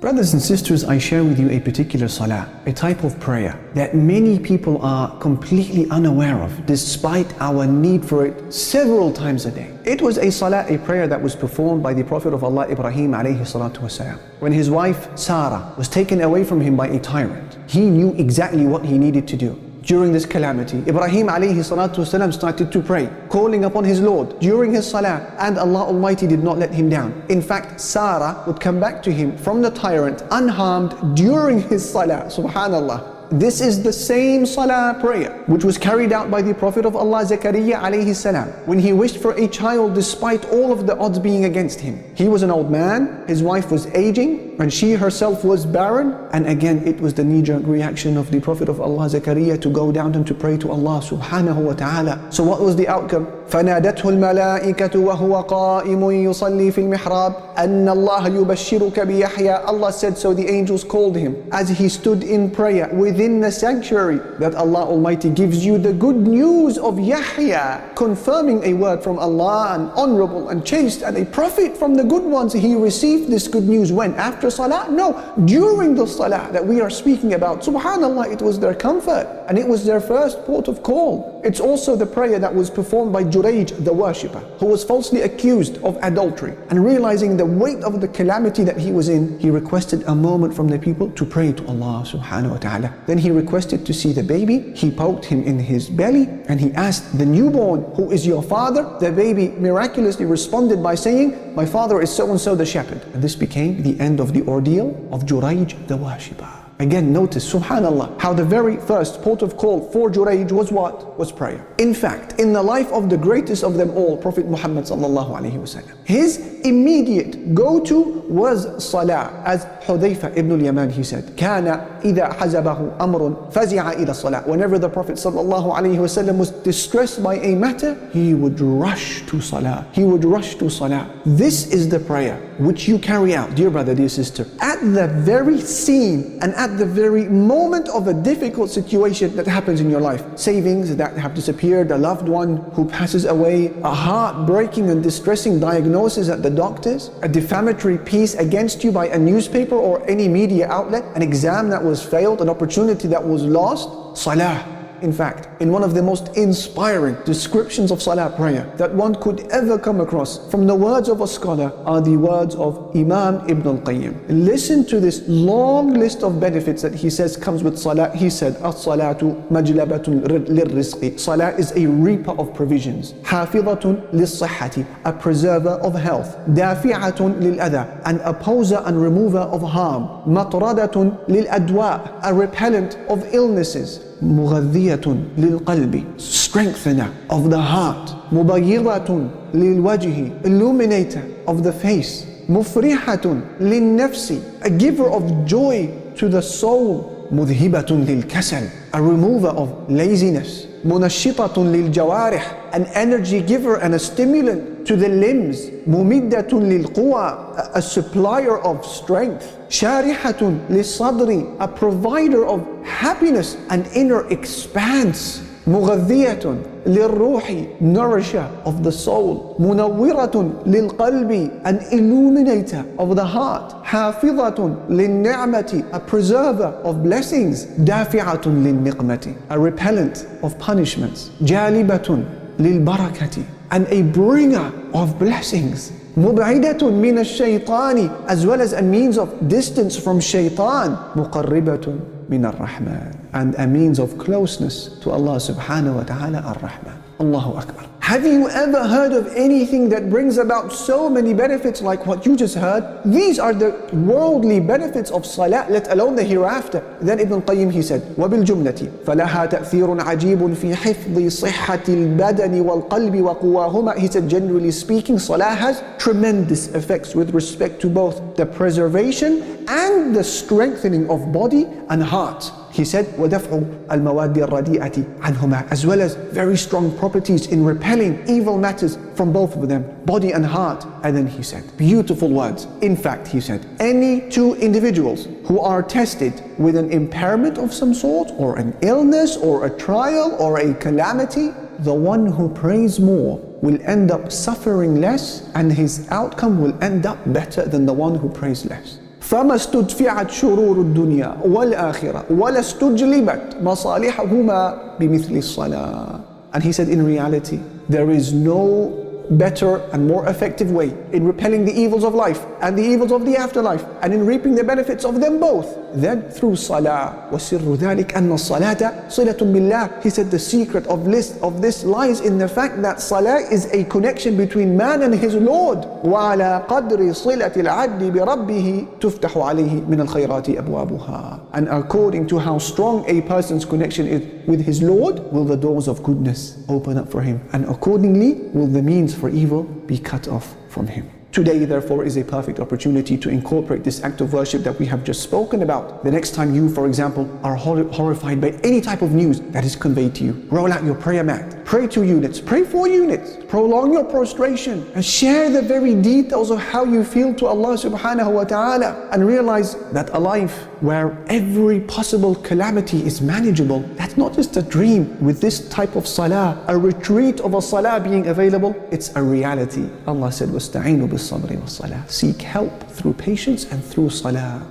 Brothers and sisters, I share with you a particular salah, a type of prayer that many people are completely unaware of, despite our need for it several times a day. It was a salah, a prayer that was performed by the Prophet of Allah, Ibrahim alayhi salatu wasalam. When his wife, Sarah, was taken away from him by a tyrant, he knew exactly what he needed to do. During this calamity, Ibrahim alayhi salatu wasalam started to pray, calling upon his Lord during his salah, and Allah Almighty did not let him down. In fact, Sarah would come back to him from the tyrant unharmed during his salah. Subhanallah. This is the same salah prayer which was carried out by the Prophet of Allah, Zakaria alayhi salam, when he wished for a child despite all of the odds being against him. He was an old man, his wife was aging, and she herself was barren. And again, it was the knee-jerk reaction of the Prophet of Allah, Zakaria, to go down and to pray to Allah subhanahu wa ta'ala. So what was the outcome? فَنَادَتْهُ الْمَلَائِكَةُ وَهُوَ قَائِمٌ يُصَلِّي فِي الْمِحْرَابِ أَنَّ اللَّهَ يُبَشِّرُكَ بِيَحْيَى. Allah said, so the angels called him as he stood in prayer within the sanctuary, that Allah Almighty gives you the good news of Yahya, confirming a word from Allah, and honorable and chaste and a prophet from the good ones. He received this good news when? After salah? No, during the salah that we are speaking about. Subhanallah, it was their comfort and it was their first port of call. It's also the prayer that was performed by Jurayj, the worshipper, who was falsely accused of adultery, and realizing the weight of the calamity that he was in, he requested a moment from the people to pray to Allah subhanahu wa ta'ala. Then he requested to see the baby. He poked him in his belly and he asked the newborn, who is your father? The baby miraculously responded by saying, my father is so and so the shepherd. And this became the end of the ordeal of Jurayj, the worshipper. Again, notice, subhanallah, how the very first port of call for Jurayj was what? Was prayer. In fact, in the life of the greatest of them all, Prophet Muhammad sallallahu alaihi wasallam, his immediate go-to was salah. As Hudayfa ibn al-Yaman, he said, كَانَ إِذَا حَزَبَهُ أَمْرٌ فَزِعَ إِلَى الصَّلَاةِ. Whenever the Prophet sallallahu alaihi wasallam was distressed by a matter, he would rush to salah. He would rush to salah. This is the prayer which you carry out, dear brother, dear sister, at the very scene and at the very moment of a difficult situation that happens in your life. Savings that have disappeared, a loved one who passes away, a heartbreaking and distressing diagnosis at the doctors, a defamatory piece against you by a newspaper or any media outlet, an exam that was failed, an opportunity that was lost. Salah. In fact, in one of the most inspiring descriptions of salah prayer that one could ever come across from the words of a scholar are the words of Imam Ibn al-Qayyim. Listen to this long list of benefits that he says comes with salah. He said, "As-salatu majlabatun lirrizqi." Salah is a reaper of provisions. Hafizatun lis-sihhati, a preserver of health. Dafi'atun lil-adha, an opposer and remover of harm. Matradatun lil-adwa, a repellent of illnesses. Mughadhiyatun lil-qalbi, strengthener of the heart. Mubayyiratun lil-wajhi, illuminator of the face. Mufrihatun lil-nafsi, a giver of joy to the soul. Mudhibatun lil-kasal, a remover of laziness. Munashitatun lil-jawarih, an energy giver and a stimulant to the limbs. Mumiddatun lil-quwa, a supplier of strength. Sharihatun lil-sadri, a provider of happiness and inner expanse. Mughadhiyatun lil-ruhi, nourisher of the soul. Munawwiratun lil-qalbi, an illuminator of the heart. Hafizatun lil-ni'mati, a preserver of blessings. Dafi'atun lil-niqmati, a repellent of punishments. Jalibatun lil-barakati, and a bringer of blessings. Mub'idatun min ash-shaytani, as well as a means of distance from shaitan. Muqarribatun min ar-Rahman, and a means of closeness to Allah subhanahu wa ta'ala ar-Rahman. Allahu Akbar. Have you ever heard of anything that brings about so many benefits like what you just heard? These are the worldly benefits of salah, let alone the hereafter. Then Ibn Qayyim, he said, وَبِالْجُمْلَةِ فَلَهَا تَأْثِيرٌ عَجِيبٌ فِي حِفْظِ صِحَّةِ الْبَدَنِ وَالْقَلْبِ وَقُوَاهُمَا. He said, generally speaking, salah has tremendous effects with respect to both the preservation and the strengthening of body and heart. He said, وَدَفْعُ الْمَوَادِّ الرَّدِيئَةِ عَنْهُمَا, as well as very strong properties in repelling evil matters from both of them, body and heart. And then he said, beautiful words. In fact, he said, any two individuals who are tested with an impairment of some sort, or an illness, or a trial, or a calamity, the one who prays more will end up suffering less, and his outcome will end up better than the one who prays less. فما استدفعت شرور الدنيا والآخرة ولا استجلبت مصالحهما بمثل الصلاة. And he said, in reality, there is no better and more effective way in repelling the evils of life and the evils of the afterlife and in reaping the benefits of them both than through salah. وَسِرُّ ذَلِكَ أَنَّ الصَّلَاةَ صِلَةٌ بِاللَّهِ. He said the secret of this lies in the fact that salah is a connection between man and his Lord. وَعَلَى قَدْرِ صِلَةِ الْعَبْدِ بِرَبِّهِ تُفْتَحُ عَلَيْهِ مِنَ الْخَيْرَاتِ أَبْوَابُهَا. And according to how strong a person's connection is with his Lord, will the doors of goodness open up for him, and accordingly will the means for evil be cut off from him. Today, therefore, is a perfect opportunity to incorporate this act of worship that we have just spoken about. The next time you, for example, are horrified by any type of news that is conveyed to you, roll out your prayer mat, pray 2 units, pray 4 units, prolong your prostration, and share the very details of how you feel to Allah subhanahu wa ta'ala, and realize that a life where every possible calamity is manageable, that's not just a dream. With this type of salah, a retreat of a salah being available, it's a reality. Allah said, وَاسْتَعِينُوا بِالصَّبْرِ وَالصَّلَاةِ. Seek help through patience and through salah.